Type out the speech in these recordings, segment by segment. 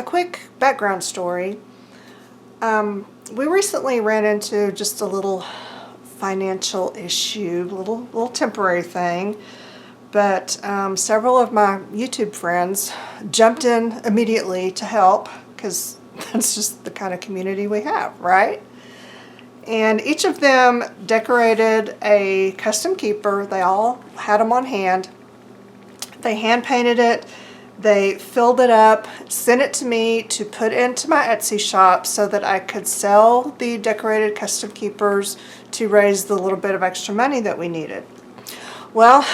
a quick background story. We recently ran into just a little financial issue, little temporary thing, but several of my YouTube friends jumped in immediately to help, because that's just the kind of community we have, right? And each of them decorated a custom keeper. They all had them on hand. They hand painted it. They filled it up, sent it to me to put into my Etsy shop so that I could sell the decorated custom keepers to raise the little bit of extra money that we needed. Well,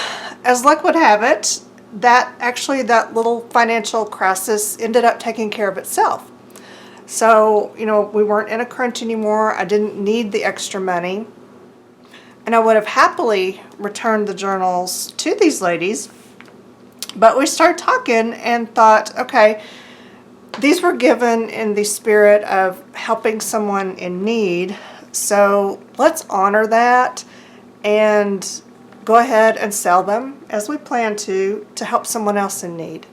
as luck would have it, that little financial crisis ended up taking care of itself. So, we weren't in a crunch anymore. I didn't need the extra money. And I would have happily returned the journals to these ladies. But we started talking and thought, okay, these were given in the spirit of helping someone in need. So let's honor that and go ahead and sell them as we plan to help someone else in need.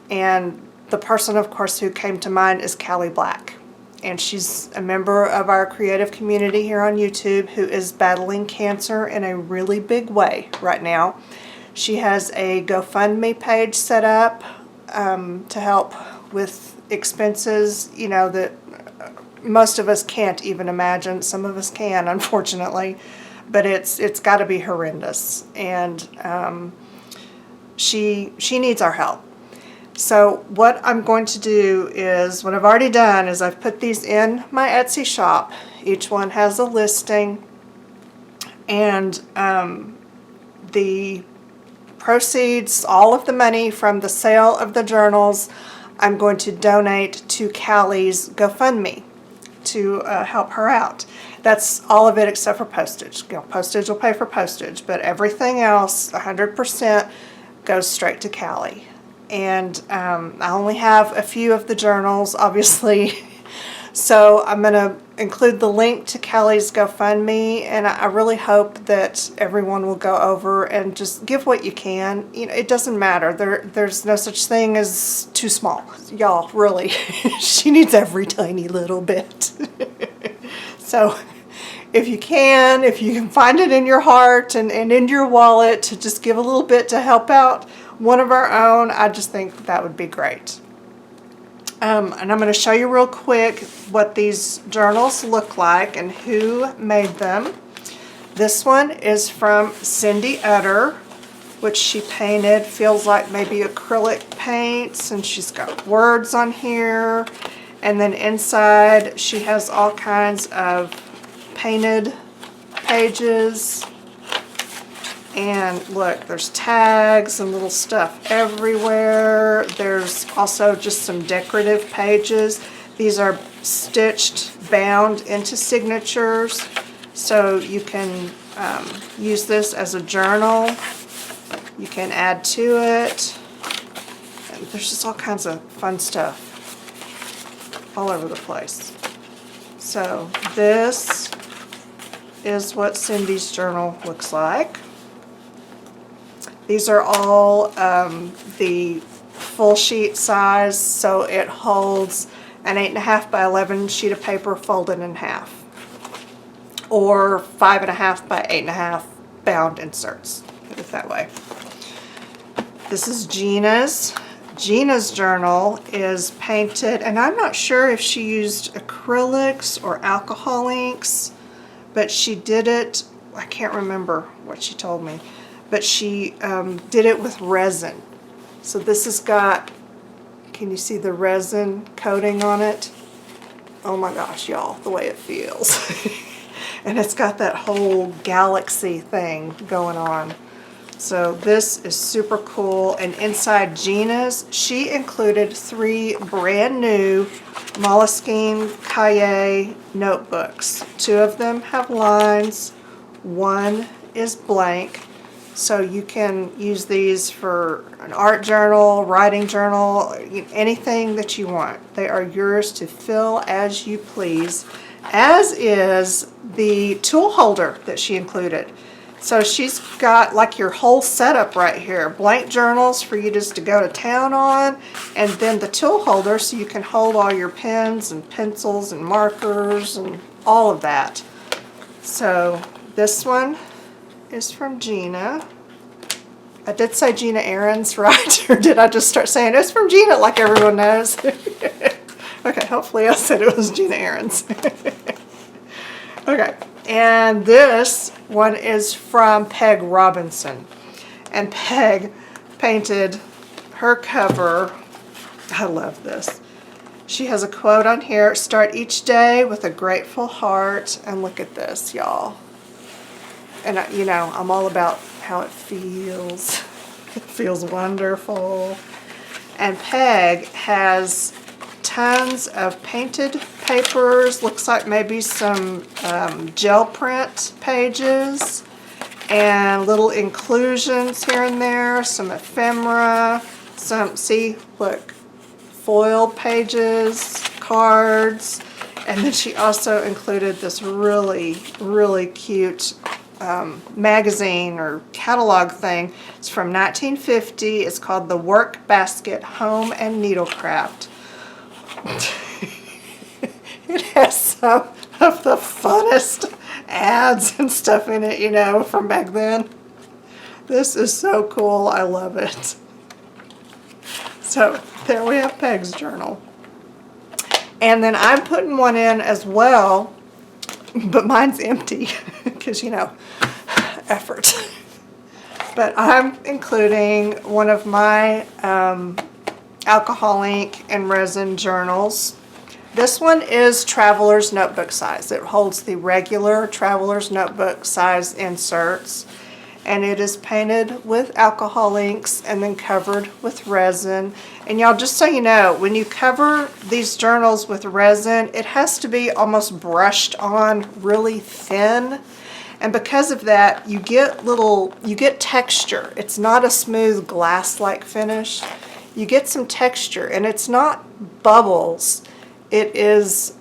And the person, of course, who came to mind is Cali Black. And she's a member of our creative community here on YouTube who is battling cancer in a really big way right now. She has a GoFundMe page set up to help with expenses, that most of us can't even imagine. Some of us can, unfortunately, but it's got to be horrendous. And she needs our help. So what I'm going to do is, what I've already done is I've put these in my Etsy shop. Each one has a listing, and the proceeds, all of the money from the sale of the journals, I'm going to donate to Cali's GoFundMe to help her out. That's all of it except for postage. Postage will pay for postage, but everything else, 100%, goes straight to Cali. And I only have a few of the journals, obviously, so I'm going to include the link to Cali's GoFundMe, and I really hope that everyone will go over and just give what you can. It doesn't matter. There's no such thing as too small. Y'all, really. She needs every tiny little bit. So if you can find it in your heart and in your wallet to just give a little bit to help out one of our own, I just think that would be great. And I'm going to show you real quick what these journals look like and who made them. This one is from Cindy Utter, which she painted. Feels like maybe acrylic paints, and she's got words on here. And then inside she has all kinds of painted pages. And look, there's tags and little stuff everywhere. There's also just some decorative pages. These are stitched, bound into signatures. So you can use this as a journal. You can add to it. And there's just all kinds of fun stuff all over the place. So this is what Cindy's journal looks like. These are all the full sheet size, so it holds an 8.5 by 11 sheet of paper folded in half, or 5.5 by 8.5 bound inserts. Put it that way. This is Gina's. Gina's journal is painted, and I'm not sure if she used acrylics or alcohol inks, but she did it, I can't remember what she told me, but she did it with resin. So this has got, can you see the resin coating on it? Oh my gosh, y'all, the way it feels. And it's got that whole galaxy thing going on. So this is super cool. And inside Gina's, she included 3 brand new Moleskine Cahiers notebooks. 2 of them have lines, 1 is blank. So you can use these for an art journal, writing journal, anything that you want. They are yours to fill as you please, as is the tool holder that she included. So she's got like your whole setup right here. Blank journals for you just to go to town on, and then the tool holder so you can hold all your pens and pencils and markers and all of that. So this one is from Gina. I did say Gina Ahrens, right? Or did I just start saying it's from Gina like everyone knows? Okay, hopefully I said it was Gina Ahrens. Okay, and this one is from Peg Robinson. And Peg painted her cover. I love this. She has a quote on here: start each day with a grateful heart. And look at this, y'all. And you know, I'm all about how it feels. It feels wonderful. And Peg has tons of painted papers, looks like maybe some gel print pages, and little inclusions here and there, some ephemera, some, see, look, foiled pages, cards, and then she also included this really, really cute magazine or catalog thing. It's from 1950. It's called The Work Basket Home and Needlecraft. It has some of the funnest ads and stuff in it, you know, from back then. This is so cool. I love it. So there we have Peg's journal. And then I'm putting one in as well, but mine's empty because, you know, effort. But I'm including one of my alcohol ink and resin journals. This one is Traveler's Notebook size. It holds the regular Traveler's Notebook size inserts, and it is painted with alcohol inks and then covered with resin. And y'all, just so you know, when you cover these journals with resin, it has to be almost brushed on really thin. And because of that, you get texture. It's not a smooth glass-like finish. You get some texture, and it's not bubbles. It is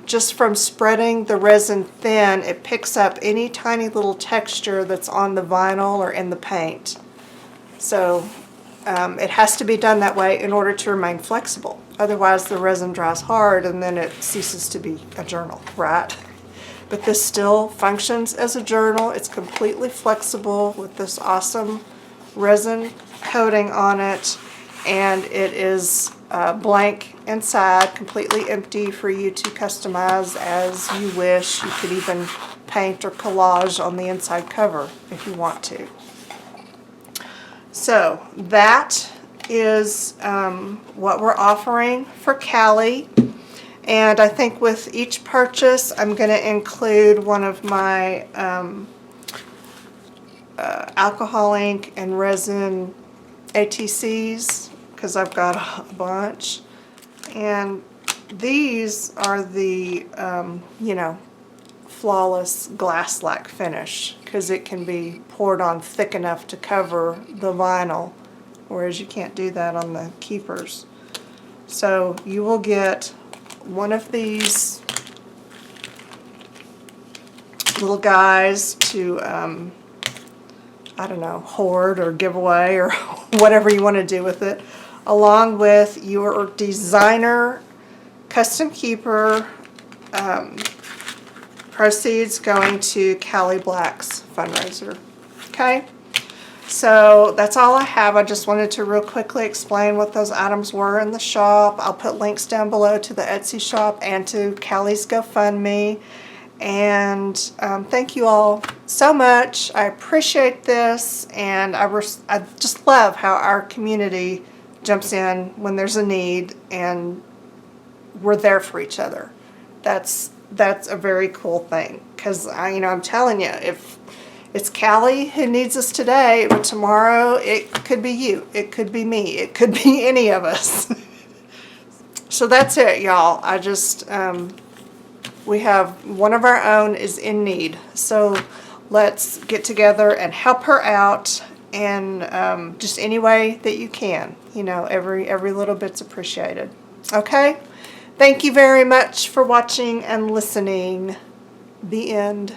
just from spreading the resin thin, it picks up any tiny little texture that's on the vinyl or in the paint. So it has to be done that way in order to remain flexible. Otherwise the resin dries hard and then it ceases to be a journal, right? But this still functions as a journal. It's completely flexible with this awesome resin coating on it, and it is blank inside, completely empty for you to customize as you wish. You could even paint or collage on the inside cover if you want to. So that is what we're offering for Cali. And I think with each purchase, I'm going to include one of my alcohol ink and resin ATCs, because I've got a bunch. And these are the, you know, flawless glass-like finish, because it can be poured on thick enough to cover the vinyl, whereas you can't do that on the keepers. So you will get one of these little guys to, I don't know, hoard or give away or whatever you want to do with it, along with your designer custom keeper, proceeds going to Cali Black's fundraiser. Okay? So that's all I have. I just wanted to real quickly explain what those items were in the shop. I'll put links down below to the Etsy shop and to Cali's GoFundMe. And thank you all so much. I appreciate this, and I just love how our community jumps in when there's a need, and we're there for each other. That's a very cool thing, because I'm telling you, if it's Cali who needs us today, but tomorrow it could be you, it could be me, it could be any of us. So that's it, y'all. I just we have one of our own is in need, so let's get together and help her out, and just any way that you can. Every little bit's appreciated. Okay? Thank you very much for watching and listening. The end.